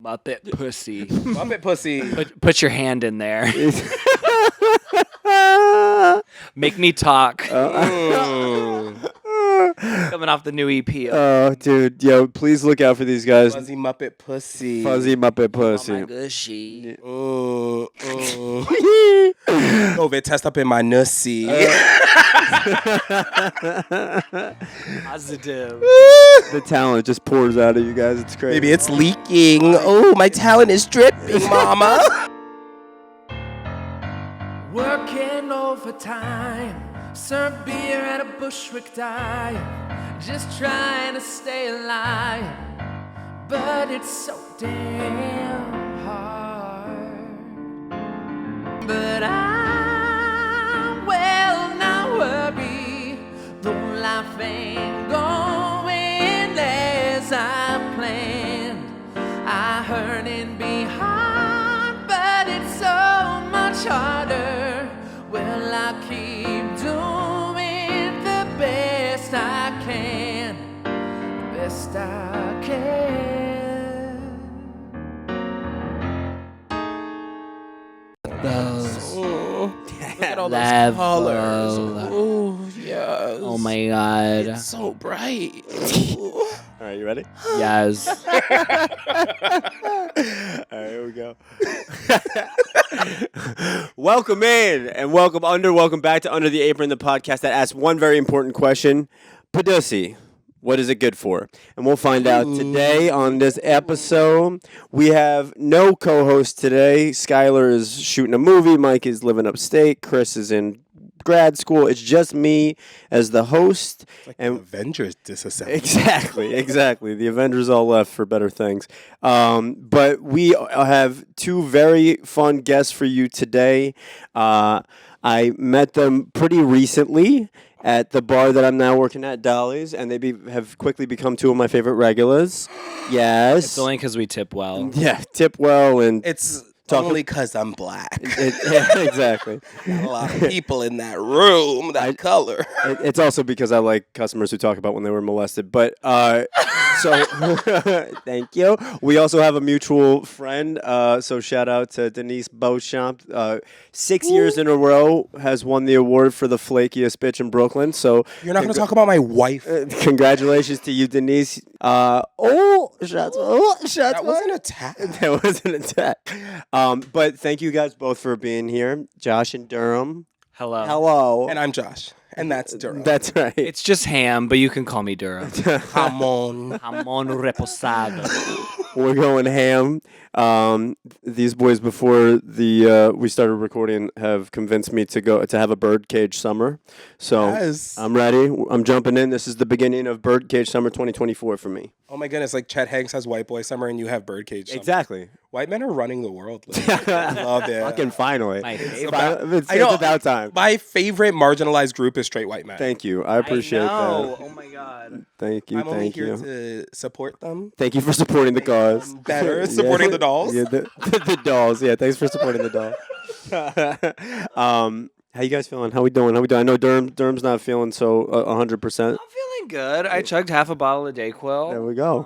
Muppet pussy. Muppet pussy. Put your hand in there. Make me talk. Coming off the new EP. Oh, dude. Yo, please look out for these guys. Fuzzy Muppet pussy. Fuzzy Muppet Oh pussy. my gushy. COVID test up in my nussy. Positive. The talent just pours out of you guys. It's crazy. Maybe it's leaking. Oh, my talent is dripping, mama. Working overtime, serve beer at a Bushwick dive, just trying to stay alive, but it's so damn hard. But I will not worry, though life ain't going as I planned. I heard it'd be hard, but it's so much harder. Well, I keep doing the best I can, best I can. Look at all those Level. colors. Oh, yes. Oh my god. It's so bright. All right, you ready? Yes. All right, here we go. Welcome in and welcome back to Under the Apron, the podcast that asks one very important question. Pussy, what is it good for? And we'll find out today on this episode. We have no co-host today. Skylar is shooting a movie. Mike is living upstate. Chris is in grad school. It's just me as the host. It's like and the Avengers disassembled. Exactly. The Avengers all left for better things. But we have two very fun guests for you today. I met them pretty recently at the bar that I'm now working at, Dolly's, and they have quickly become two of my favorite regulars. Yes. It's only because we tip well. Yeah, tip well and It's only because I'm black. exactly. Got a lot of people in that room, that color. It's also because I like customers who talk about when they were molested. But so thank you. We also have a mutual friend. So shout out to Denise Beauchamp. 6 years in a row has won the award for the flakiest bitch in Brooklyn. So You're not going to talk about my wife. Congratulations to you, Denise. Shots. That was an attack. That was an attack. But thank you guys both for being here. Josh and Durham. Hello. Hello. And I'm Josh. And that's Durham. That's right. It's just ham, but you can call me Durham. Jamon. Jamon reposado. We're going ham. These boys, before we started recording, have convinced me to have a birdcage summer. So Yes. I'm ready. I'm jumping in. This is the beginning of birdcage summer 2024 for me. Oh my goodness, like Chet Hanks has White Boy Summer and you have Birdcage Summer. Exactly. White men are running the world. I love it. Fucking finally. My It's favorite. it's about time. My favorite marginalized group is straight white men. Thank you. I appreciate that. Oh my god. Thank you. I'm only Thank here you. to support them. Thank you for supporting the cause. Better supporting the dolls. Yeah, the dolls. Yeah, thanks for supporting the dolls. How you guys feeling? How we doing? I know Durham's not feeling so 100%. I'm feeling good. I chugged half a bottle of Dayquil. There we go.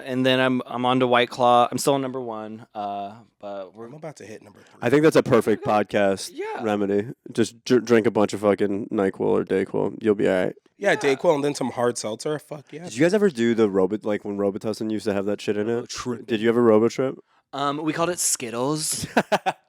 And then I'm on to White Claw. I'm still on number one. But we're I'm about to hit number 3. I think that's a perfect podcast Yeah. remedy. Just drink a bunch of fucking NyQuil or Dayquil. You'll be all right. Yeah, Dayquil and then some hard seltzer. Fuck yeah. Did you guys ever do the Robot, like when Robitussin used to have that shit in it? Trip. Did you ever Robotrip? We called it Skittles.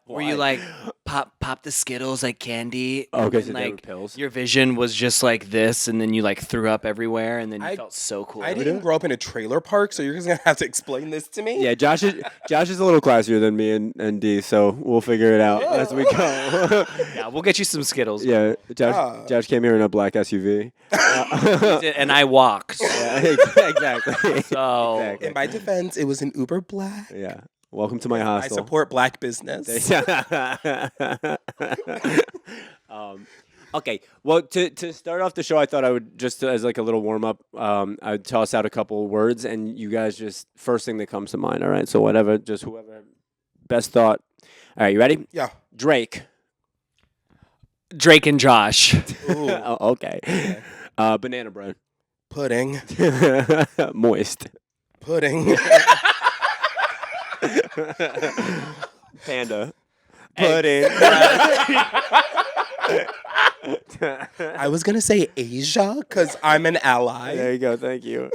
Where you like pop the Skittles like candy. Okay, and so then, they were like pills. your vision was just like this, and then you like threw up everywhere, and then you felt so cool. I didn't grow up in a trailer park, so you're just gonna have to explain this to me. Yeah, Josh is a little classier than me and D, so we'll figure it out as we go. Yeah, we'll get you some Skittles. Yeah, Josh came here in a black SUV. And I walked. Yeah, exactly. So Exactly. In my defense, it was an Uber Black. Yeah. Welcome to my I hostel. support black business. Okay. Well, to start off the show, I thought I would just as like a little warm up. I'd toss out a couple words, and you guys just first thing that comes to mind. All right. So whatever, just whoever best thought. All right. You ready? Yeah. Drake. Drake and Josh. Oh, okay. Banana bread. Pudding. Moist. Pudding. Panda. Pudding. I was gonna say Asia because I'm an ally. There you go. Thank you.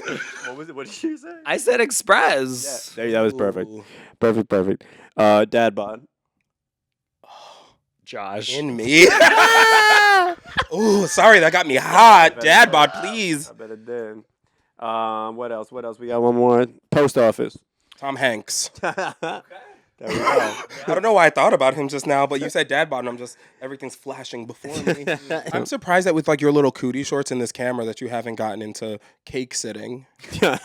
What was it? What did you say? I said Express. There, that was perfect. Ooh. Perfect. Dad bod. Josh. In me. Ooh, sorry, that got me hot. Dad bod, please. I bet it did. What else? We got one more. Post office. Tom Hanks. There we go. I don't know why I thought about him just now, but you said dad bod, and everything's flashing before me. I'm surprised that with like your little cootie shorts in this camera that you haven't gotten into cake sitting. I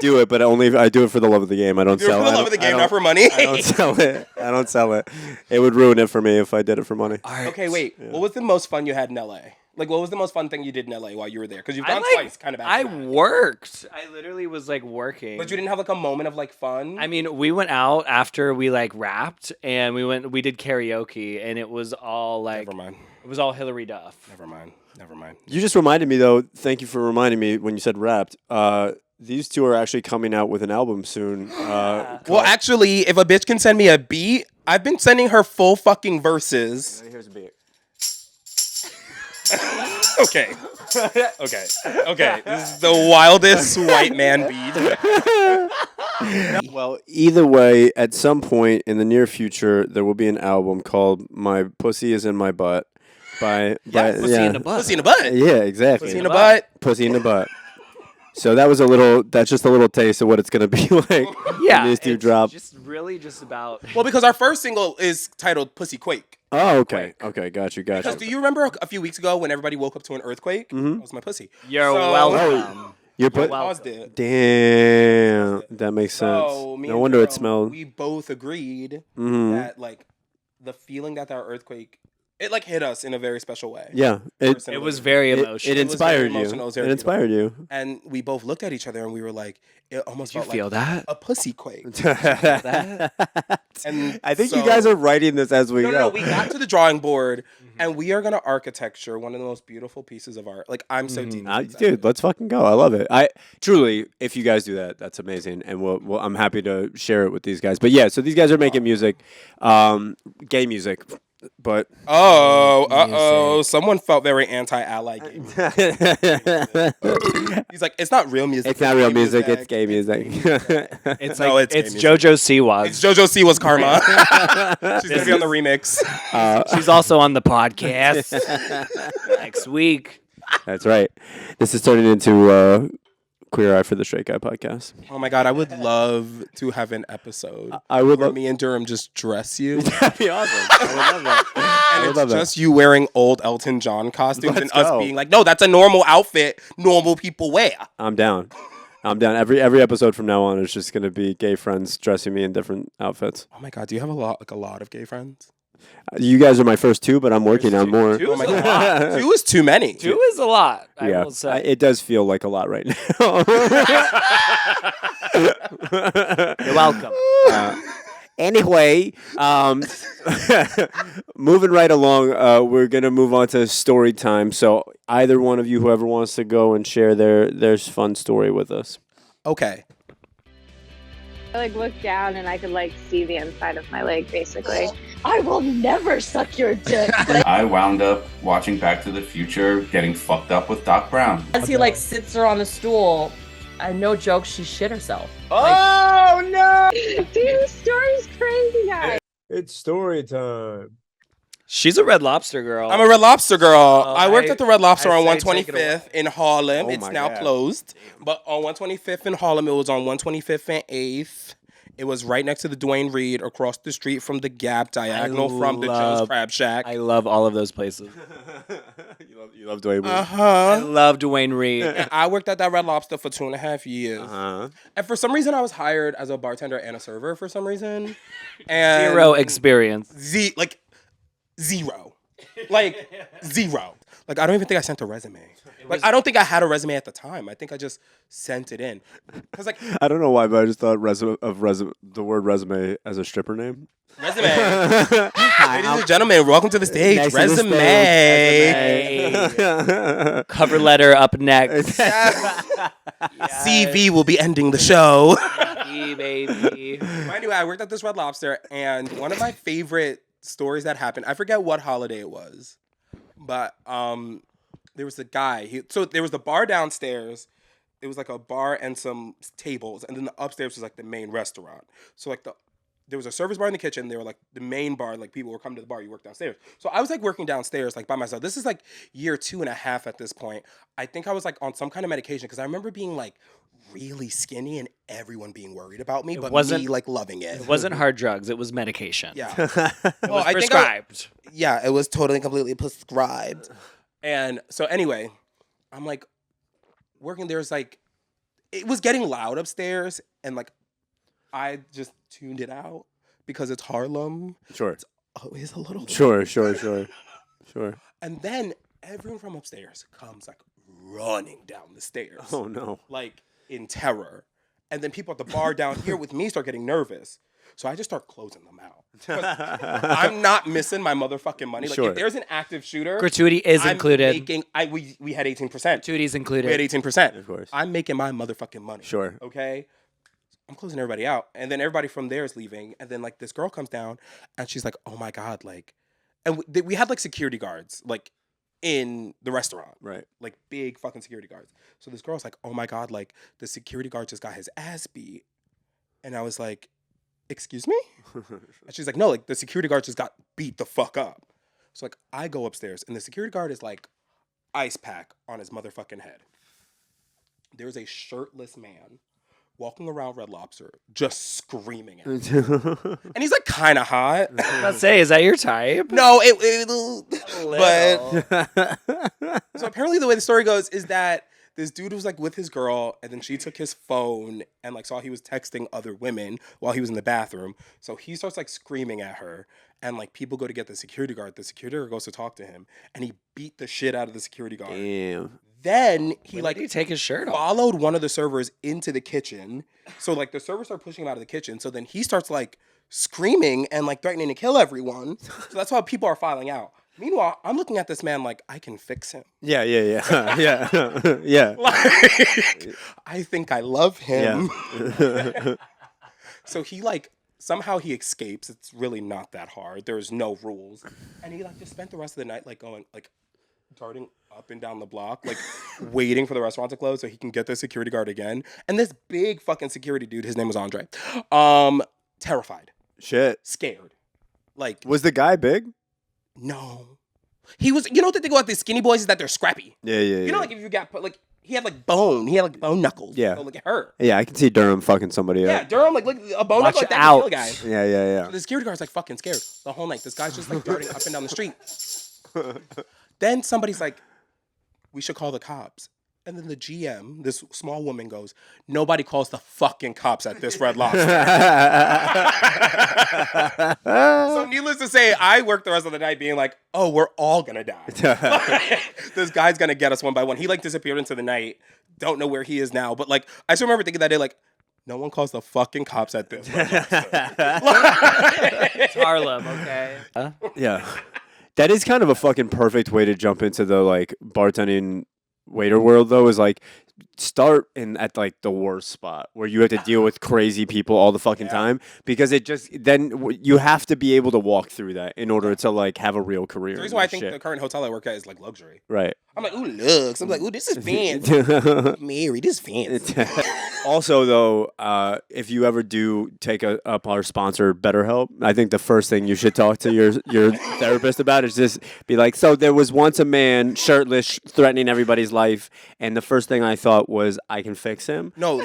do it, but I do it for the love of the game. I don't Do it sell for it. the love of the game, not for money. I don't sell it. I don't sell it. It would ruin it for me if I did it for money. Okay, wait. Yeah. What was the most fun you had in LA? Like, what was the most fun thing you did in LA while you were there? Because you've gone twice, kind of. I worked. I literally was like working. But you didn't have like a moment of like fun. I mean, we went out after we like rapped, and we did karaoke, and it was all like. Never mind. It was all Hillary Duff. Never mind. You just reminded me though. Thank you for reminding me when you said rapped. These two are actually coming out with an album soon. Well, actually, if a bitch can send me a beat, I've been sending her full fucking verses. Here's a beat. Okay. This is the wildest white man beat. Well, either way, at some point in the near future, there will be an album called "My Pussy Is in My Butt" by Pussy in the butt. Pussy in the butt. Yeah, exactly. Pussy in the butt. Pussy in the butt. So that's just a little taste of what it's gonna be like. Yeah, when these two it's drop. just about. Well, because our first single is titled Pussyquake. Oh, okay. Okay, got you. Because do you remember a few weeks ago when everybody woke up to an earthquake? Mm-hmm. That was my pussy. You're welcome. You're put. Paused it. Damn, that makes sense. So, me No and wonder it Durham, smelled. We both agreed Mhm. that like the feeling that earthquake, it like hit us in a very special way. Yeah, It was very emotional. It inspired It was very you. emotional. It was very It inspired you. And we both looked at each other and we were like, it almost Did you felt feel like that? a pussy quake. And I think you so- guys are writing this as we go. No, we got to the drawing board and we are gonna architecture one of the most beautiful pieces of art. Like I'm so deep. Dude, let's fucking go. I love it. I truly, if you guys do that, that's amazing, and I'm happy to share it with these guys. But yeah, so these guys are making music, gay music, but someone felt very anti-ally gay music. He's like, it's not real music. it's not real music. It's gay music. It's No, like it's it's gay music. JoJo Siwa's. It's JoJo Siwa's Karma. She's gonna be on the remix. She's also on the podcast next week. That's right. This is turning into Queer Eye for the Straight Guy podcast. Oh my god, I would love to have an episode I would where love. me and Durham just dress you. That'd be awesome. I would love that. And would love it's that. just you wearing old Elton John costumes Let's and us go. being like, no, that's a normal outfit normal people wear. I'm down. Every episode from now on is just gonna be gay friends dressing me in different outfits. Oh my god, do you have a lot of gay friends? You guys are my first two, but I'm working on more. Two Oh is my a god. lot. Two is too many. Two is a lot. I Yeah, will say. it does feel like a lot right now. You're welcome. Anyway, moving right along, we're gonna move on to story time. So either one of you, whoever wants to go and share their fun story with us. Okay. I looked down and I could see the inside of my leg basically. I will never suck your dick. I wound up watching Back to the Future, getting fucked up with Doc Brown. As he sits her on a stool, and no joke, she shit herself. Oh no! Dude, this story's crazy, guys. It's story time. She's a Red Lobster girl. I'm a Red Lobster girl. Oh, I worked at the Red Lobster I on say take it 125th in Harlem. Oh It's my now God. closed. But on 125th in Harlem, it was on 125th and 8th. It was right next to the Dwayne Reed, across the street from the Gap, diagonal from the Joe's Crab Shack. I love all of those places. You love Dwayne. I Uh-huh. love Dwayne Reed. And I worked at that Red Lobster for 2.5 years. And for some reason, I was hired as a bartender and a server for some reason. And Zero experience. zero. Zero. I don't even think I sent a resume. I don't think I had a resume at the time. I think I just sent it in. Cause I don't know why, but I just thought the word resume as a stripper name. resume. Ladies and gentlemen, welcome to the stage. Next to the Resume. Hey. Cover letter up next. CV will be ending the show. baby, baby. Anyway, I worked at this Red Lobster, and one of my favorite stories that happened, I forget what holiday it was, but there was a guy. So there was the bar downstairs. It was like a bar and some tables, and then the upstairs was like the main restaurant. So like there was a service bar in the kitchen. They were like the main bar, like people were coming to the bar. You work downstairs. So I was like working downstairs like by myself. This is like year 2.5 at this point. I think I was like on some kind of medication because I remember being like really skinny and everyone being worried about me, but me like loving it. It wasn't hard drugs. It was medication. Yeah. It was prescribed. Yeah, it was totally completely prescribed. And so anyway, I'm like working. There's like, it was getting loud upstairs, and like I just tuned it out because it's Harlem. Sure. It's always a little. Sure. And then everyone from upstairs comes like running down the stairs. Oh no. Like in terror. And then people at the bar down here with me start getting nervous. So I just start closing them out. 'Cause I'm not missing my motherfucking money. Like Sure. if there's an active shooter, Gratuity is included. We had 18%. Gratuity's included. We had 18%. Of course. I'm making my motherfucking money. Sure. Okay? I'm closing everybody out. And then everybody from there is leaving. And then like this girl comes down and she's like, oh my God, like, and we had like security guards, like in the restaurant. Right. Like big fucking security guards. So this girl's like, oh my God, like the security guard just got his ass beat. And I was like, excuse me? And she's like, no, like the security guard just got beat the fuck up. So like I go upstairs and the security guard is like ice pack on his motherfucking head. There's a shirtless man walking around Red Lobster just screaming at him. And he's like kind of hot. I was about to say, is that your type? No, but so apparently the way the story goes is that this dude was like with his girl, and then she took his phone and like saw he was texting other women while he was in the bathroom. So he starts like screaming at her, and like people go to get the security guard. The security guard goes to talk to him, and he beat the shit out of the security guard. Damn. Then he When like did he take his shirt off? followed one of the servers into the kitchen. So like the servers start pushing him out of the kitchen. So then he starts like screaming and like threatening to kill everyone. So that's why people are filing out. Meanwhile, I'm looking at this man like I can fix him. Yeah. Yeah. Like, I think I love him. Yeah. So he like somehow he escapes. It's really not that hard. There's no rules. And he like just spent the rest of the night like going like darting up and down the block, like waiting for the restaurant to close so he can get the security guard again. And this big fucking security dude, his name was Andre, terrified, Shit. scared. Like, Was the guy big? no. He was, you know what the thing about these skinny boys is that they're scrappy. Yeah. You know, like if you got, like, he had like bone knuckles. Yeah. So, like it hurt. Yeah, I can see Durham fucking somebody Yeah, up. Durham, like a bone Watch knuckle like that out. can kill a guy. Yeah. So the security guard's like fucking scared the whole night. This guy's just like darting up and down the street. Then somebody's like, we should call the cops. And then the GM, this small woman, goes, nobody calls the fucking cops at this Red Lobster. So needless to say, I worked the rest of the night being like, oh, we're all going to die. This guy's going to get us one by one. He like disappeared into the night. Don't know where he is now. But like, I still remember thinking that day, like, no one calls the fucking cops at this Red Lobster. It's Harlem, okay? Yeah. That is kind of a fucking perfect way to jump into the like bartending waiter world though, is like start in at like the worst spot where you have to deal with crazy people all the fucking time, because it just you have to be able to walk through that in order to like have a real career. The reason why I think the current hotel I work at is like luxury. Right. I'm like, ooh, looks. I'm like, ooh, this is fancy. Mary, this is fancy. Also, though, if you ever do take up our sponsor, BetterHelp, I think the first thing you should talk to your therapist about is just be like, so there was once a man shirtless threatening everybody's life, and the first thing I thought was, I can fix him. No.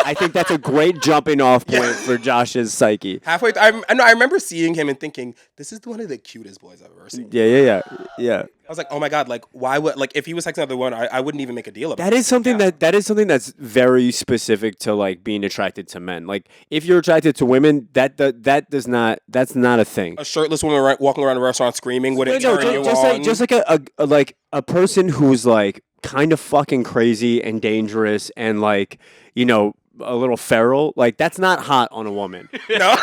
I think that's a great jumping off point for Josh's psyche. Halfway, I remember seeing him and thinking, this is one of the cutest boys I've ever seen. Yeah. I was like, oh my God, like, why would, like, if he was texting another one, I wouldn't even make a deal about That it. is something that is something that's very specific to like being attracted to men. Like if you're attracted to women, that's not a thing. A shirtless woman walking around a restaurant screaming wouldn't turn you on. Just like a person who's like kind of fucking crazy and dangerous and like, you know, a little feral. Like that's not hot on a woman. No,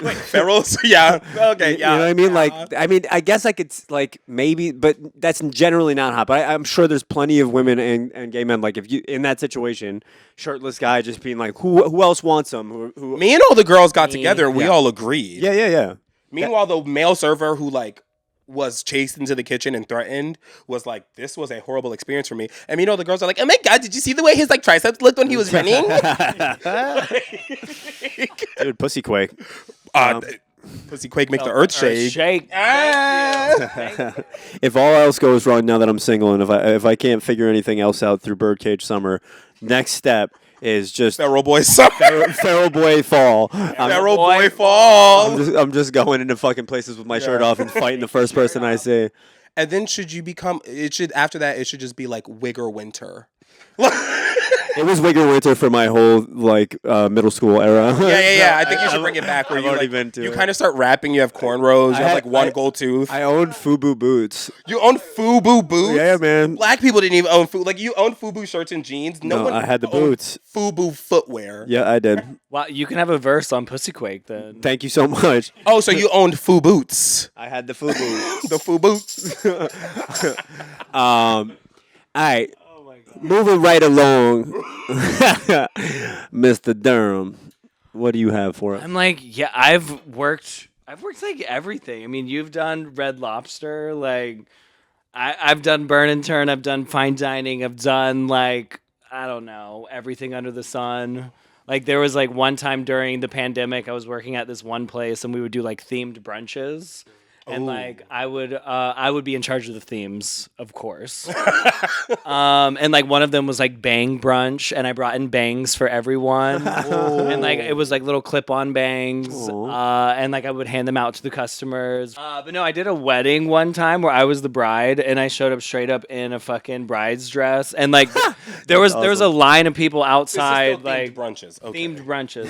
like ferals. Yeah. Okay. You Yeah. know what I mean? yeah. Like, I mean, I guess I could like maybe, but that's generally not hot. But I'm sure there's plenty of women and gay men like if you in that situation, shirtless guy just being like, who else wants them? Who Me and all the girls got together. And we all agreed. yeah. Meanwhile, the male server who like was chased into the kitchen and threatened was like, this was a horrible experience for me. And the girls are like, oh my god, did you see the way his like triceps looked when he was running? Dude, Pussyquake. Pussyquake make the earth shake. Ah! If all else goes wrong now that I'm single, and if I can't figure anything else out through Birdcage Summer, next step is just Feral boy summer. Feral Boy Fall. Feral boy fall. I'm just going into fucking places with my shirt off and fighting the first person I see. And then after that, it should just be like Wigger Winter. It was Wigger Winter for my whole middle school era. Yeah. I think you should bring it back. Where I've you already like, been to you it. kind of start rapping. You have cornrows. You have like one gold tooth. I owned FUBU boots. You own FUBU boots. Yeah, man. Black people didn't even own FUBU. Like you own FUBU shirts and jeans. No one I had the owned boots. FUBU footwear. Yeah, I did. Wow, you can have a verse on Pussyquake then. Thank you so much. Oh, so you owned FUBU boots. I had the FUBU. The FUBU boots. All right. Moving right along, Mr. Durham, what do you have for us? I'm like, yeah, I've worked like everything. I mean, you've done Red Lobster, like I've done Burn and Turn, I've done fine dining, I've done like I don't know, everything under the sun. Like there was like one time during the pandemic, I was working at this one place and we would do like themed brunches. And like I would be in charge of the themes, of course. And like one of them was like Bang Brunch, and I brought in bangs for everyone. And like it was like little clip-on bangs, and like I would hand them out to the customers. But no, I did a wedding one time where I was the bride, and I showed up straight up in a fucking bride's dress, and like there was a line of people outside, like brunches. Okay. themed brunches.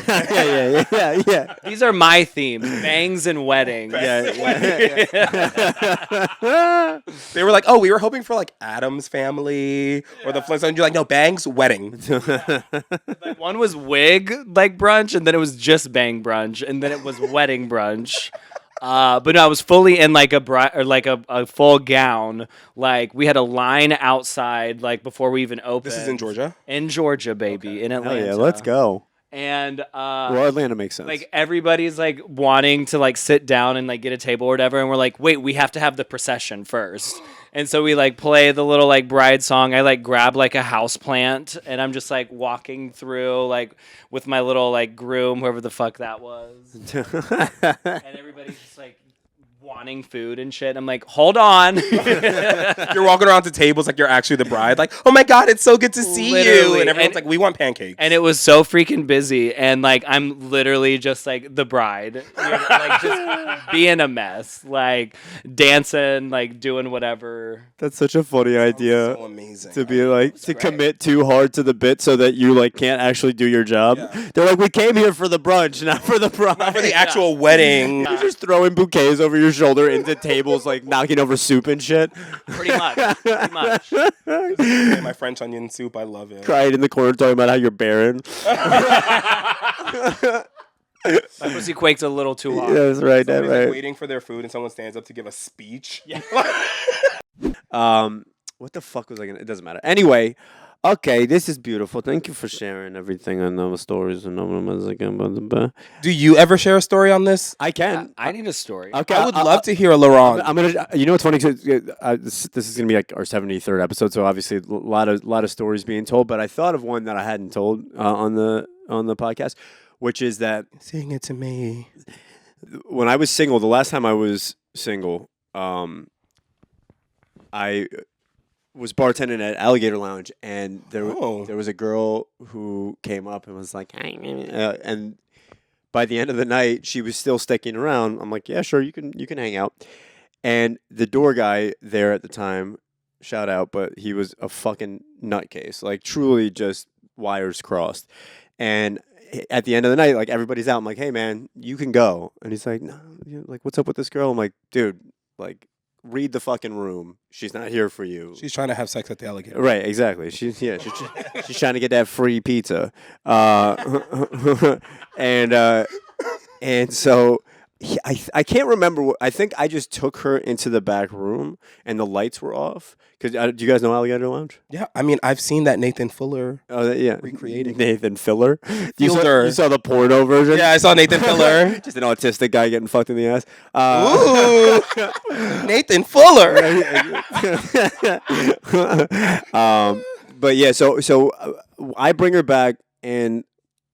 Yeah. These are my themes: bangs and weddings. Yeah. They were like, oh, we were hoping for like Adam's Family or the Flintstones. You're like, no, Bang's wedding. Like one was wig like brunch, and then it was just bang brunch, and then it was wedding brunch. But no, I was fully in like a a full gown. Like we had a line outside like before we even opened. This is in Georgia? In Georgia, baby, in Hell Atlanta. yeah, let's go. And Well, Atlanta makes sense. like everybody's like wanting to like sit down and like get a table or whatever, and we're like, wait, we have to have the procession first. And so we like play the little like bride song. I like grab like a house plant, and I'm just like walking through like with my little like groom, whoever the fuck that was, and everybody's just like wanting food and shit. I'm like, hold on. You're walking around to tables like you're actually the bride. Like, oh my God, it's so good to see you. Literally. And everyone's And- like, we want pancakes. And it was so freaking busy, and like I'm literally just like the bride, you know, like just being a mess, like dancing, like doing whatever. That's such a funny idea. so amazing. To be like to great. commit too hard to the bit so that you like can't actually do your job. Yeah. They're like, we came here for the brunch, not for the bride. Not for the actual wedding. You're just throwing bouquets over your shoulder into tables, like knocking over soup and shit. Pretty much. Hey, my French onion soup, I love it. Crying in the corner talking about how you're barren. My pussy quaked a little too hard. Yeah, that's right. That's Somebody's, like, right. waiting for their food and someone stands up to give a speech. Yeah. What the fuck was I gonna? It doesn't matter. Anyway, okay, this is beautiful. Thank you for sharing everything. I know the stories and Do you ever share a story on this? I can. I need a story. Okay, I would love to hear a Laurent. I'm gonna. You know what's funny? 'Cause, this is gonna be like our 73rd episode, so obviously a lot of stories being told. But I thought of one that I hadn't told on the podcast, which is that Sing it to me. when I was single, the last time I was single, I was bartending at Alligator Lounge, and there was a girl who came up and was like, and by the end of the night, she was still sticking around. I'm like, yeah, sure, you can hang out. And the door guy there at the time, shout out, but he was a fucking nutcase, like truly just wires crossed. And at the end of the night, like everybody's out. I'm like, hey man, you can go. And he's like, no, like what's up with this girl? I'm like, dude, like read the fucking room. She's not here for you. She's trying to have sex at the alligator. Right, exactly. She's trying to get that free pizza, and so I can't remember. I think I just took her into the back room and the lights were off. Cause do you guys know Alligator Lounge? Yeah, I mean, I've seen that Nathan Fuller. Oh, yeah. Recreating. Nathan Filler. You Fielder. saw the porno version? Yeah, I saw Nathan Fuller. Just an autistic guy getting fucked in the ass. Ooh, Nathan Fuller. But yeah, so I bring her back, and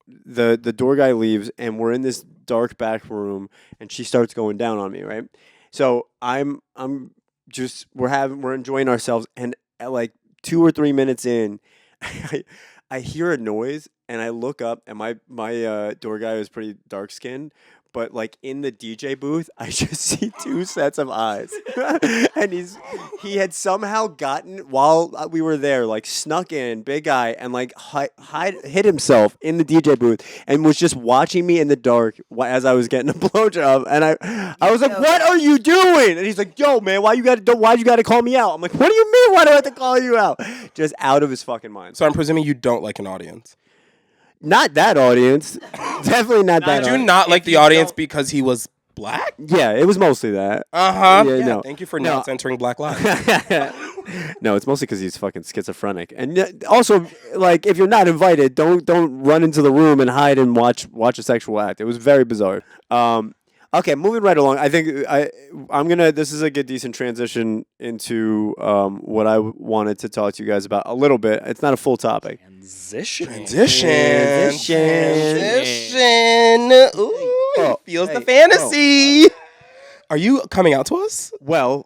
the door guy leaves, and we're in this dark back room, and she starts going down on me, right? So I'm we're enjoying ourselves, and at like 2 or 3 minutes in, I hear a noise, and I look up, and my door guy is pretty dark skinned, but like in the DJ booth, I just see 2 sets of eyes, and he had somehow gotten, while we were there, like snuck in, big guy, and like hid himself in the DJ booth, and was just watching me in the dark as I was getting a blowjob, and I was like, "What are you doing?" And he's like, "Yo, man, why'd you gotta call me out?" I'm like, "What do you mean? Why do I have to call you out?" Just out of his fucking mind. So I'm presuming you don't like an audience. Not that audience. Definitely not that Did you audience. not like the audience because he was black? Yeah, it was mostly that. Uh-huh. Yeah, no. Thank you for No. not censoring Black lives. No, it's mostly because he's fucking schizophrenic. And also, like, if you're not invited, don't run into the room and hide and watch a sexual act. It was very bizarre. Okay, moving right along. I think I'm gonna. This is a good, decent transition into what I wanted to talk to you guys about a little bit. It's not a full topic. Transition. Ooh, feels the fantasy. Are you coming out to us? Well,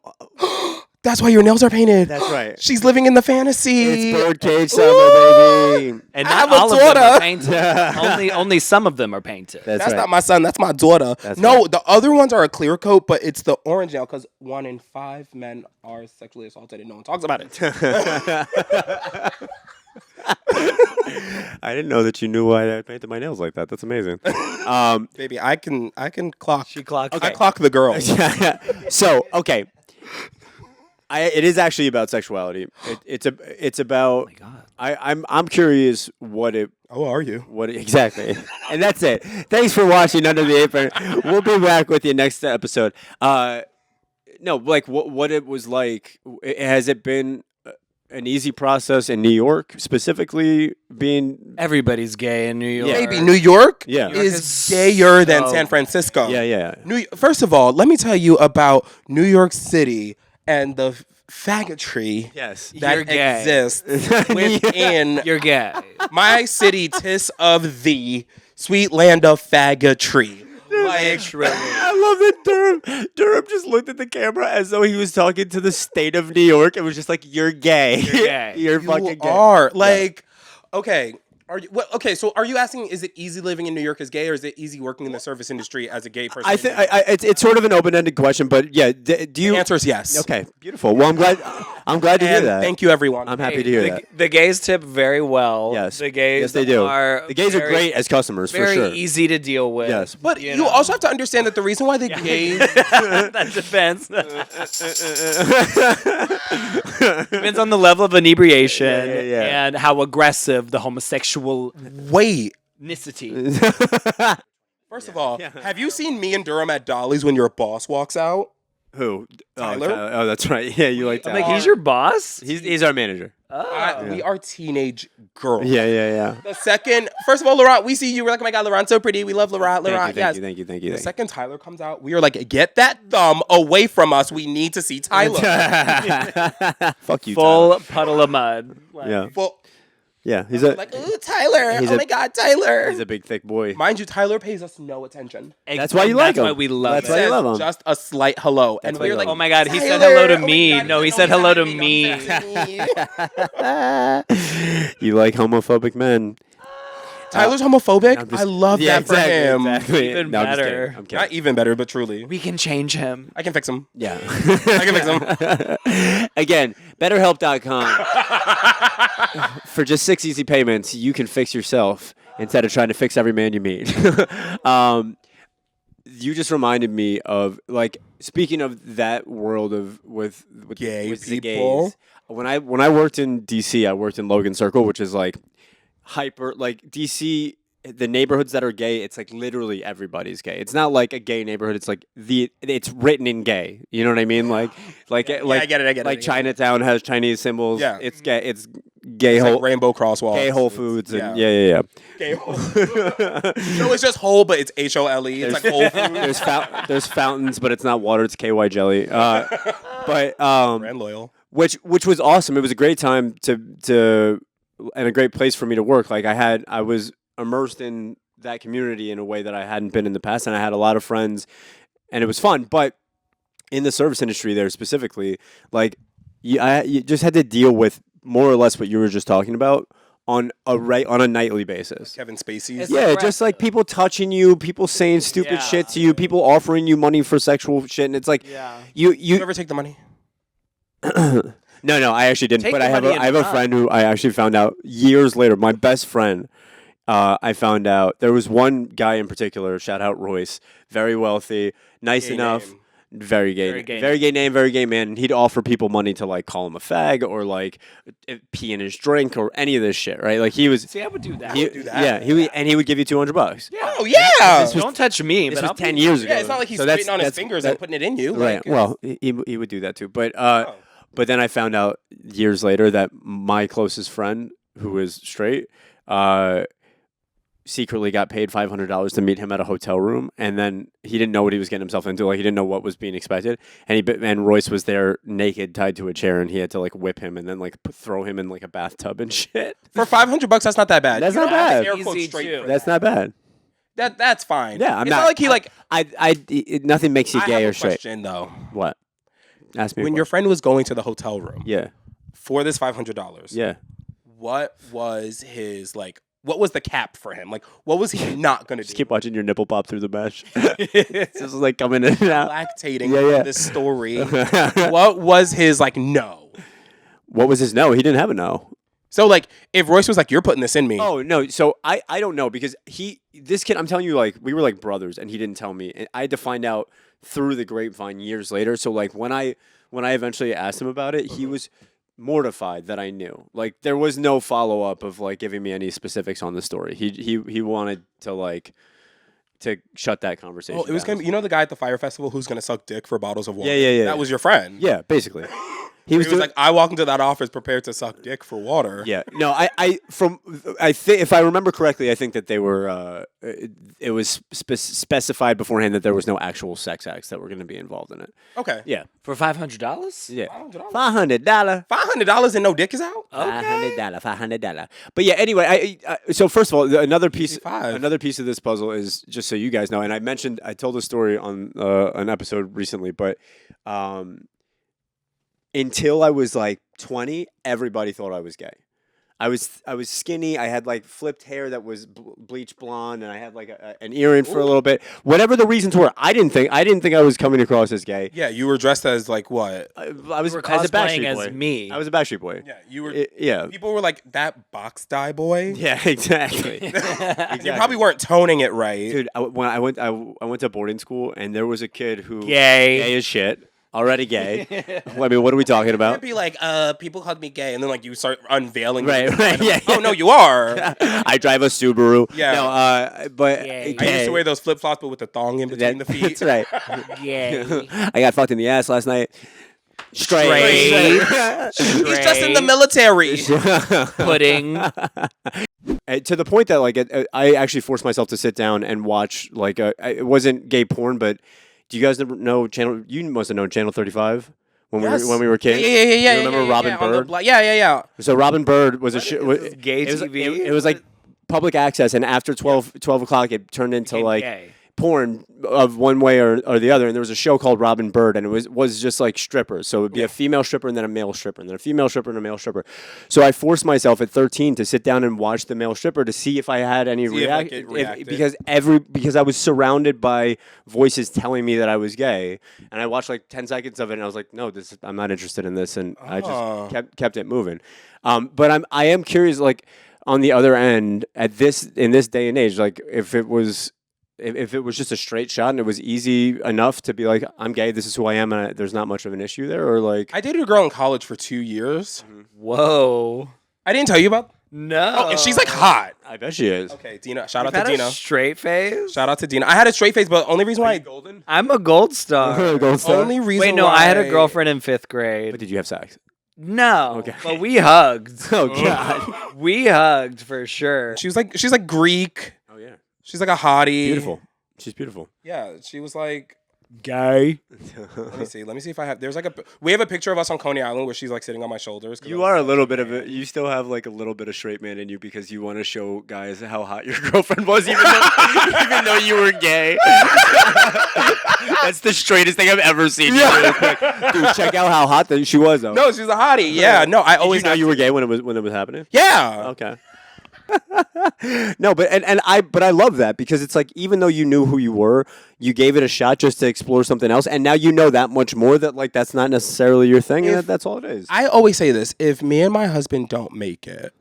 That's why your nails are painted. that's right. She's living in the fantasy. It's birdcage summer, baby. And I not have a all of them daughter. are painted. only some of them are painted. That's That's right. not my son. That's my daughter. That's no, right. the other ones are a clear coat, but it's the orange nail because 1 in 5 men are sexually assaulted and no one talks about it. I didn't know that you knew why I painted my nails like that. That's amazing. Baby, I can clock. She clocked. I clock the girls. So, okay. It is actually about sexuality. It's about. Oh my God. I'm curious what it. How are you? What exactly? And that's it. Thanks for watching Under the Apron. We'll be back with you next episode. No, like what it was like. Has it been an easy process in New York, specifically being? Everybody's gay in New York. Baby, New York Yeah. is gayer than so- San Francisco. Yeah. First of all, let me tell you about New York City and the faggotry Yes. that You're gay. exists within You're gay. my city, tis of thee, sweet land of faggotry. Like, I love that Durham just looked at the camera as though he was talking to the state of New York. It was just like, you're gay. You're gay. You're you fucking gay. are like, okay. Okay, so are you asking, is it easy living in New York as gay, or is it easy working in the service industry as a gay person? I think it's sort of an open-ended question, but yeah, do you? The answer is yes. Okay, beautiful. Well, I'm glad to hear And that. thank you, everyone. I'm happy to hear the, that. The gays tip very well. Yes. The gays Yes, they do. Are The gays are very- great as customers for Very sure. easy to deal with. Yes. But you know. also have to understand that the reason why the gays That depends. Depends on the level of inebriation Yeah. and how aggressive the homosexual wait. ethnicity. First of all, have you seen me and Durham at Dolly's when your boss walks out? Who? Tyler? Oh, that's right. Yeah, you like I'm that. like, he's your boss? He's our manager. We are teenage girls. Yeah. The second, first of all, Laurent, we see you. We're like, oh my God, Laurent's so pretty. We love Laurent. Laurent, yes. Thank you. The second Tyler comes out, we are like, get that thumb away from us. We need to see Tyler. Fuck you, Full Tyler. puddle of mud. Like, Yeah. Well, Yeah, he's a like, ooh, Tyler. He's Oh a- my God, Tyler. he's a big thick boy. Mind you, Tyler pays us no attention. That's why you like That's why him. we love That's it. why you Says love him. just a slight hello. And why you we're love like, Oh my God, he said Tyler, hello to oh my me. God, No, he don't said say hello that to me, me. don't say that to me. You like homophobic men. Tyler's homophobic. I'm just- I love yeah, that for him. Exactly. Even No, I'm just better. kidding. I'm kidding. Not even better, but truly. We can change him. I can fix him. Yeah. I can fix him. Again, BetterHelp.com. For just 6 easy payments, you can fix yourself instead of trying to fix every man you meet. you just reminded me of like speaking of that world of with Gay with the people. gays. When I worked in DC, I worked in Logan Circle, which is like hyper like DC. The neighborhoods that are gay, it's like literally everybody's gay. It's not like a gay neighborhood. It's like it's written in gay. You know what I mean? Like I get it. I get it. Like Chinatown has Chinese symbols. Yeah. It's gay. It's gay It's whole like rainbow crosswalks. gay Whole It's- Foods and yeah. yeah. Gay Whole No, it's just whole, but it's HOLE. It's like Whole Foods. There's fountains, but it's not water. It's KY jelly. But Brand loyal. which was awesome. It was a great time to and a great place for me to work. Like I was immersed in that community in a way that I hadn't been in the past, and I had a lot of friends, and it was fun. But in the service industry there specifically, like you just had to deal with more or less what you were just talking about on a nightly basis. Kevin Spacey. It's Yeah, like just like people touching you, people saying stupid Yeah. shit to you, people offering you money for sexual shit, and it's like Yeah. You you ever take the money? No, I actually didn't. Take But the I have money and I have a run. friend who I actually found out years later. My best friend, I found out there was one guy in particular. Shout out Royce, very wealthy, nice Gay enough, name. very gay, Very gay very gay name, very gay man. And he'd offer people money to like call him a fag or like pee in his drink or any of this shit, right? Like he was. See, I would do that. He, do that. Yeah, he would give you $200. Oh yeah. Don't touch me. This but was I'll 10 be- years ago. Yeah, it's not like he's So that's- spitting on his that's- fingers that- and putting it in you. Right. Like, Well, he would do that too. But Oh. but then I found out years later that my closest friend, who was straight, secretly got paid $500 to meet him at a hotel room, and then he didn't know what he was getting himself into. Like he didn't know what was being expected, and Royce was there naked, tied to a chair, and he had to like whip him and then like throw him in like a bathtub and shit. for $500, that's not that bad. That's You not don't have to bad. air quote Easy, straight too. for That's that. not bad. That's fine. Yeah, I'm it's not- not like he like. Nothing makes you I gay have or a straight. question though. What? Ask me. a When your friend was going to the hotel room question. for this $500, yeah. what was his like? What was the cap for him? Like, what was he not gonna Just do? keep watching your nipple pop through the mesh. It's just like coming in and out. Lactating Yeah, yeah. on this story. What was his like? No. What was his no? He didn't have a no. So like, if Royce was like, "You're putting this in me," Oh no! So I don't know because this kid, I'm telling you, like we were like brothers, and he didn't tell me, and I had to find out through the grapevine years later. So like when I eventually asked him about it, he was mortified that I knew. Like there was no follow up of like giving me any specifics on the story. He wanted to like to shut that conversation. oh, it was down. gonna be, you know, the guy at the fire festival who's gonna suck dick for bottles of water. Yeah. That was your friend. Yeah, basically. He was like, I walk into that office prepared to suck dick for water. Yeah, no, I think if I remember correctly, I think that they were. It was specified beforehand that there was no actual sex acts that were going to be involved in it. Okay. Yeah, For $500? yeah, $500. $500. $500 and no dick is out. $500. But yeah, anyway, so first of all, another piece $55. of this puzzle is just so you guys know, and I told a story on an episode recently, but until I was like 20, everybody thought I was gay. I was skinny. I had like flipped hair that was bleached blonde, and I had like an earring for a little bit. Whatever the reasons were, I didn't think I was coming across as gay. Yeah, you were dressed as like what? I You was were as a cosplaying Backstreet as boy. me. I was a Backstreet Boy. Yeah, you were. Yeah. People were like, that box dye boy. Yeah, exactly. You probably weren't toning it right. Dude, when I went to boarding school, and there was a kid who Gay. gay as shit, already gay. I mean, what are we talking You'd about? be like, people called me gay, and then like you start unveiling. Right, it. right, yeah. Oh no, you are. I drive a Subaru. Yeah. No, but Gay. I used to wear those flip flops, but with the thong in between the feet. That's right. Gay. I got fucked in the ass last night. Straight. He's just in the military. Pudding. To the point that like I actually forced myself to sit down and watch like it wasn't gay porn, but do you guys know channel? You must have known Channel 35 when Yes. we were kids. Yeah. You remember Robin on the Bird? yeah. So Robin Bird was a show. is this, gay it was, TV? It was like public access, and after 12 o'clock, it turned into Became like gay. porn of one way or the other. And there was a show called Robin Bird, and it was just like strippers. So it would be a female stripper and then a male stripper, and then a female stripper and a male stripper. So I forced myself at 13 to sit down and watch the male stripper to see if I had any See if, like, it reaction. reacted. Because I was surrounded by voices telling me that I was gay, and I watched like 10 seconds of it, and I was like, no, I'm not interested in this, and I Oh. just kept it moving. But I am curious, like on the other end, in this day and age, like if it was if it was just a straight shot and it was easy enough to be like, I'm gay, this is who I am, and there's not much of an issue there, or like. I dated a girl in college for 2 years. Whoa. I didn't tell you about. No. Oh, and she's like hot. I bet she is. Okay, Dina. Shout You've out had to Dina. a straight face? Shout out to Dina. I had a straight face, but only reason why. Golden? I'm a gold star. Gold star? Only reason. Wait, no, why I had a girlfriend in 5th grade. But did you have sex? No. Okay. But we hugged. Oh, God. We hugged for sure. She's like Greek. Oh, yeah. She's like a hottie. Beautiful. She's beautiful. Yeah, she was like. Gay. Let me see if I have. There's like we have a picture of us on Coney Island where she's like sitting on my shoulders. You are a little bit of a. You still have like a little bit of straight man in you because you want to show guys how hot your girlfriend was, even though you were gay. That's the straightest thing I've ever seen. Yeah. Dude, check out how hot she was, though. No, she's a hottie. Yeah, no, I always Did you know you were gay when it was happening? Yeah. Okay. No, but I love that because it's like even though you knew who you were, you gave it a shot just to explore something else, and now you know that much more that like that's not necessarily your thing, and that's all it is. I always say this: if me and my husband don't make it,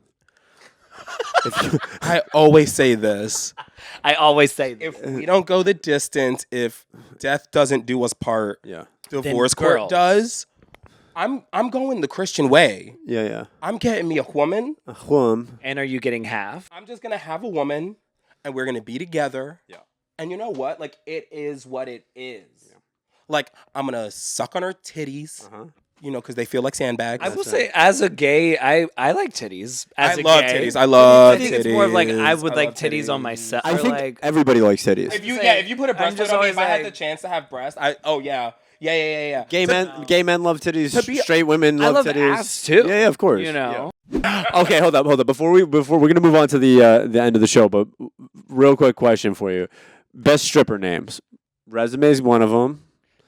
I always say this: I always say this. if we don't go the distance, if death doesn't do us part, Yeah. divorce court girls. does. I'm going the Christian way. Yeah. I'm getting me a woman. And are you getting half? I'm just gonna have a woman, and we're gonna be together. Yeah. And you know what? Like it is what it is. Yeah. Like I'm gonna suck on her titties. You know, because they feel like sandbags. I will say, as a gay, I like titties. As I a love gay. titties. I love I think titties. it's more of like I would I like love titties on myself. I or think like everybody likes titties. If you Say, if you put a I'm breast just on me, always if I had the like- chance to have breasts, yeah. Gay men love titties. to be- Straight women I love love titties. ass too. Yeah, of course. You know. Okay, hold up. Before we're gonna move on to the end of the show, but real quick question for you: best stripper names. Resume's one of them.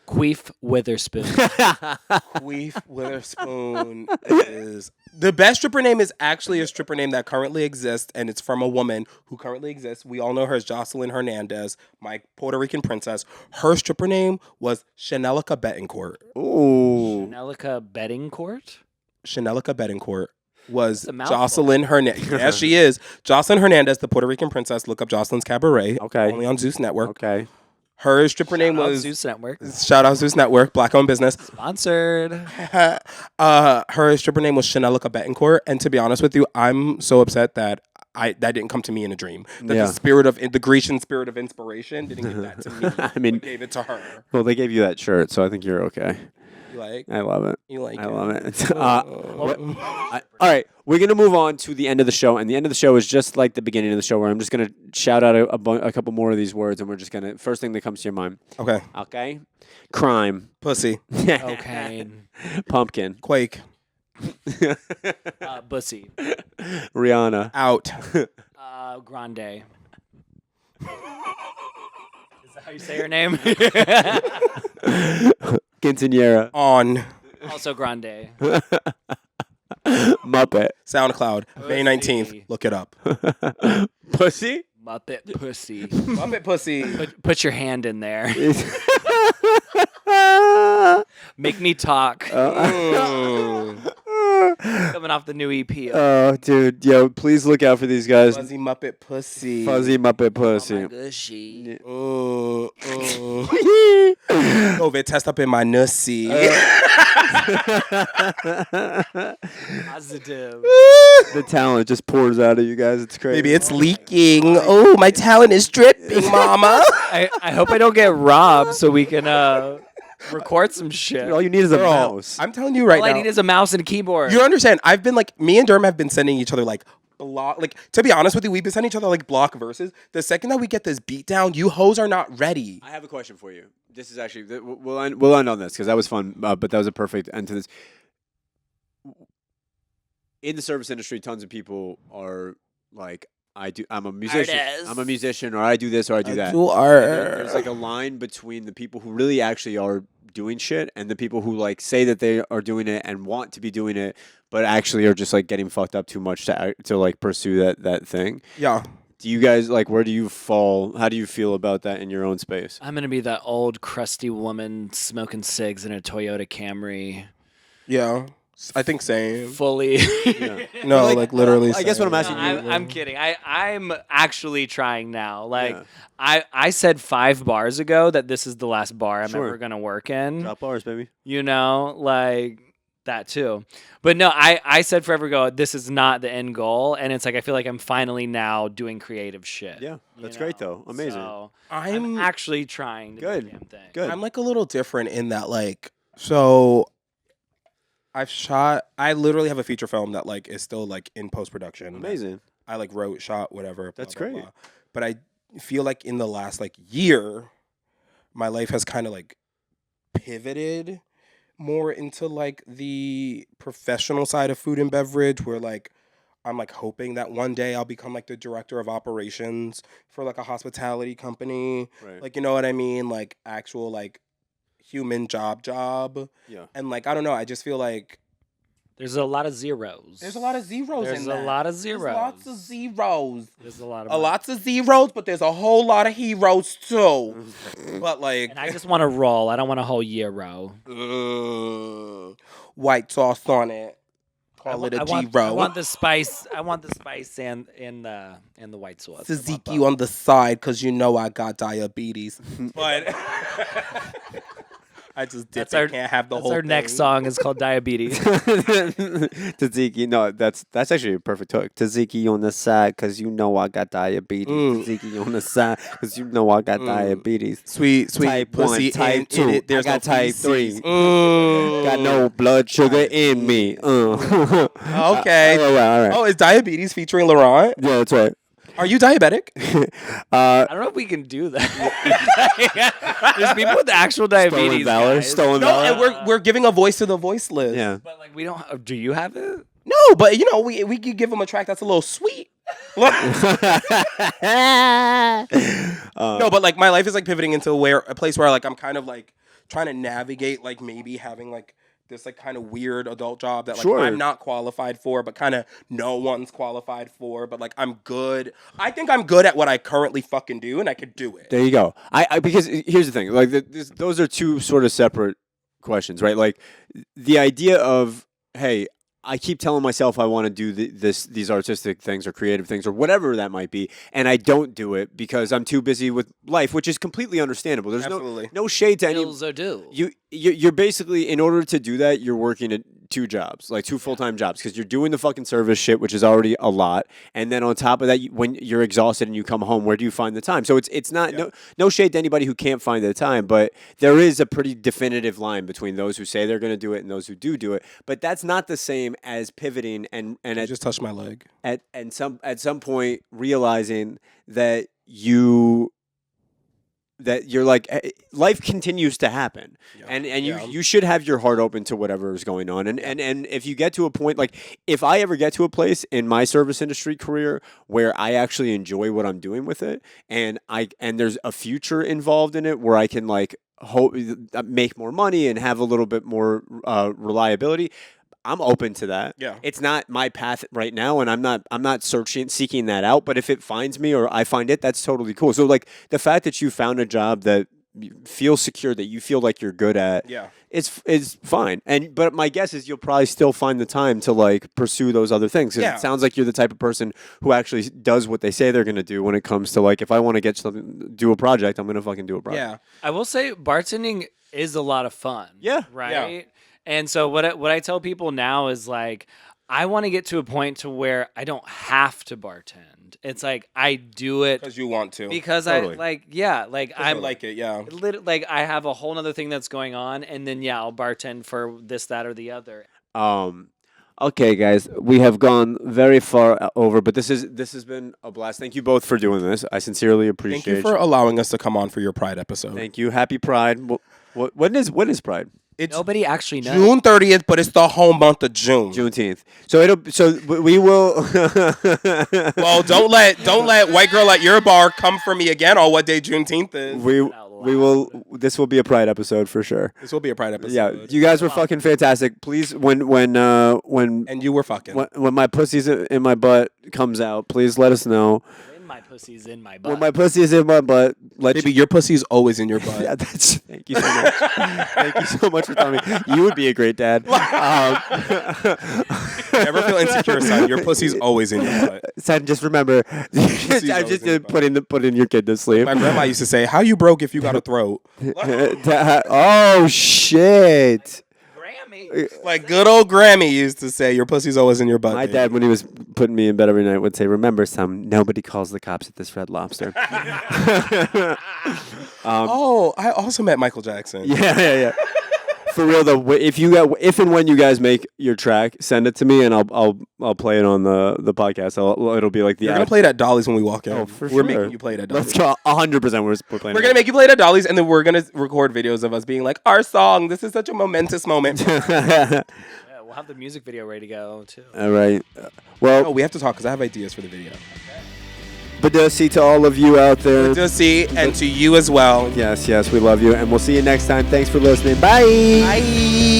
Queef Witherspoon. Queef Witherspoon is the best stripper name. Is actually a stripper name that currently exists, and it's from a woman who currently exists. We all know her as Jocelyn Hernandez, my Puerto Rican princess. Her stripper name was Chanelica Betancourt. Ooh. Nelica Beddingcourt. Chanelica Betancourt was a mouthful. Jocelyn Hernandez. Yes, she is. Jocelyn Hernandez, the Puerto Rican princess. Look up Jocelyn's Cabaret. Okay. Only on Zeus Network. Okay. Her stripper name Shout out was Zeus Network. Shout out Zeus Network, black owned business. Sponsored. Her stripper name was Chanelica Betancourt, and to be honest with you, I'm so upset that that didn't come to me in a dream. That Yeah. the Grecian spirit of inspiration didn't give that to me. I mean- but gave it to her. Well, they gave you that shirt, so I think you're okay. You like? I love it. You like? I it? love it. All right, we're gonna move on to the end of the show, and the end of the show is just like the beginning of the show, where I'm just gonna shout out a couple more of these words, and we're just gonna first thing that comes to your mind. Okay. Okay, crime, Pussy. Cocaine. pumpkin, Quake. Bussy. Rihanna, Out. Grande. Is that how you say her name? Quinceañera, On. Also Grande. Muppet, SoundCloud. May Pussy. 19th. Look it up. pussy. Muppet Pussy. Muppet Pussy. Put your hand in there. Make me talk. Coming off the new EP. Oh, dude, yo, please look out for these guys. Fuzzy Muppet Pussy. Fuzzy Muppet Pussy. Gushy. COVID test up in my nussy. Positive. The talent just pours out of you guys. It's crazy. Maybe it's leaking. Oh, my talent is dripping, mama. I hope I don't get robbed so we can record some shit. Dude, all you need is a Girl, mouse. I'm telling you right All now. I need is a mouse and a keyboard. You understand? I've been like, me and Durham have bend sending each other like block. Like, to be honest with you, we've been sending each other like block verses. The second that we get this beat down, you hoes are not ready. I have a question for you. This is actually we'll end on this because that was fun, but that was a perfect end to this. In the service industry, tons of people are like, I'm a musician. Artists. I'm a musician, or I do this, or I do that. You And are. there's like a line between the people who really actually are doing shit and the people who like say that they are doing it and want to be doing it, but actually are just like getting fucked up too much to like pursue that thing. Yeah. Do you guys like, where do you fall? How do you feel about that in your own space? I'm gonna be that old crusty woman smoking cigs in a Toyota Camry. Yeah. I think same. fully. No, like literally. I guess what I'm asking No, you. I'm kidding. I'm actually trying now. Like Yeah. I said 5 bars ago that this is the last bar I'm Sure. ever gonna work in. Drop bars, baby. You know, like that too. But no, I said forever ago this is not the end goal, and it's like I feel like I'm finally now doing creative shit. Yeah, you that's great, know? though. Amazing. So I'm actually trying to Good. do the damn thing. Good. I'm like a little different in that like so I literally have a feature film that like is still like in post production. Amazing. I like wrote, shot, whatever. That's blah, blah, great. blah. But I feel like in the last like year, my life has kind of like pivoted more into like the professional side of food and beverage, where like I'm like hoping that one day I'll become like the director of operations for like a hospitality company. Right. Like, you know what I mean? Like actual like human job. Yeah. And like, I don't know, I just feel like There's a lot of zeros. there's a lot of zeros There's in a that. lot of There's zeros. lots of zeros. There's a lot of A lots of zeros, but there's a whole lot of heroes too. But like And I just want to roll. I don't want a whole year row. white sauce on it. Call it a I G-row. want the spice. I want the spice and the white sauce. I want Tzatziki both. on the side because you know I got diabetes. But I just dip That's it, our- can't have the That's whole our thing. next song is called Diabetes. Tzatziki, no, that's actually a perfect hook. Tzatziki on the side, cause you know I got diabetes. Tzatziki on the side, cause you know I got diabetes. Sweet Type pussy 1, type and 2. in it, there's I got no type 3. feces. Got no blood sugar in me. Okay. All right. Oh, is diabetes featuring Laurent? Yeah, that's right. Are you diabetic? I don't know if we can do that. There's people with actual diabetes. valor, guys. stolen No, valor. and we're giving a voice to the voiceless. Yeah. But like we don't. Do you have it? No, but you know, we could give them a track that's a little sweet. No, but like my life is like pivoting into a place where like I'm kind of like trying to navigate like maybe having like this like kind of weird adult job that like Sure. I'm not qualified for, but kind of no one's qualified for. But like I'm good. I think I'm good at what I currently fucking do, and I could do it. There you go. I because here's the thing. Like those are two sort of separate questions, right? Like the idea of, hey, I keep telling myself I want to do these artistic things or creative things or whatever that might be, and I don't do it because I'm too busy with life, which is completely understandable. There's Absolutely. no shade to any. Bills are due. You're basically, in order to do that, you're working at 2 jobs, like 2 full-time jobs, because you're doing the fucking service shit, which is already a lot, and then on top of that, when you're exhausted and you come home, where do you find the time? So it's not no shade to anybody who can't find the time, but there is a pretty definitive line between those who say they're going to do it and those who do it. But that's not the same as pivoting and I at just touched my leg. at some point realizing that you're like, life continues to happen, and you should have your heart open to whatever is going on, and if you get to a point, like if I ever get to a place in my service industry career where I actually enjoy what I'm doing with it, and there's a future involved in it where I can like hope make more money and have a little bit more reliability, I'm open to that. Yeah. It's not my path right now, and I'm not seeking that out. But if it finds me or I find it, that's totally cool. So like the fact that you found a job that you feel secure, that you feel like you're good at, it's fine. But my guess is you'll probably still find the time to like pursue those other things. 'Cause it sounds like you're the type of person who actually does what they say they're gonna do when it comes to like, if I want to get something, do a project, I'm gonna fucking do a project. Yeah. I will say bartending is a lot of fun. Yeah. Right. Yeah. And so what I tell people now is like, I want to get to a point to where I don't have to bartend. It's like I do it Because you want to. because Totally. I like I I'm like it, yeah. like I have a whole other thing that's going on, and then I'll bartend for this, that, or the other. Okay, guys, we have gone very far over, but this has been a blast. Thank you both for doing this. I sincerely appreciate. Thank you for allowing us to come on for your Pride episode. Thank you. Happy Pride. When is Pride? It's Nobody actually knows. June 30th, but it's the whole month of June. Juneteenth. So we will. Well, don't let white girl at your bar come for me again on what day Juneteenth is. we will. This will be a Pride episode for sure. This will be a Pride episode. Yeah, you guys were fucking fantastic. Please, when and you were fucking. when my pussy's in my butt comes out, please let us know. my pussy's in my butt. When my pussy is in my butt, Baby, your pussy's always in your butt. Yeah, thank you so much. Thank you so much for telling me. You would be a great dad. Never feel insecure, son. Your pussy's always in your butt. Son, just remember, I'm always just in your butt. putting your kid to sleep. My grandma used to say, "How you broke if you got a throat?" Oh shit! Like good old Grammy used to say, "Your pussy's always in your butt." My baby." dad, when he was putting me in bed every night, would say, "Remember, son, nobody calls the cops at this Red Lobster." Oh, I also met Michael Jackson. Yeah. For real though, if and when you guys make your track, send it to me and I'll play it on the podcast. It'll be like the. You're gonna play it at Dolly's when we walk in. Oh, for We're sure. making you play it at Dolly's. Let's go 100%. We're playing. We're gonna make you play it at Dolly's, and then we're gonna record videos of us being like, "Our song. This is such a momentous moment." Yeah, we'll have the music video ready to go too. All right. Well, Oh, we have to talk because I have ideas for the video. Badussi, to all of you out there. To see and to you as well. Yes, we love you, and we'll see you next time. Thanks for listening. Bye. Bye.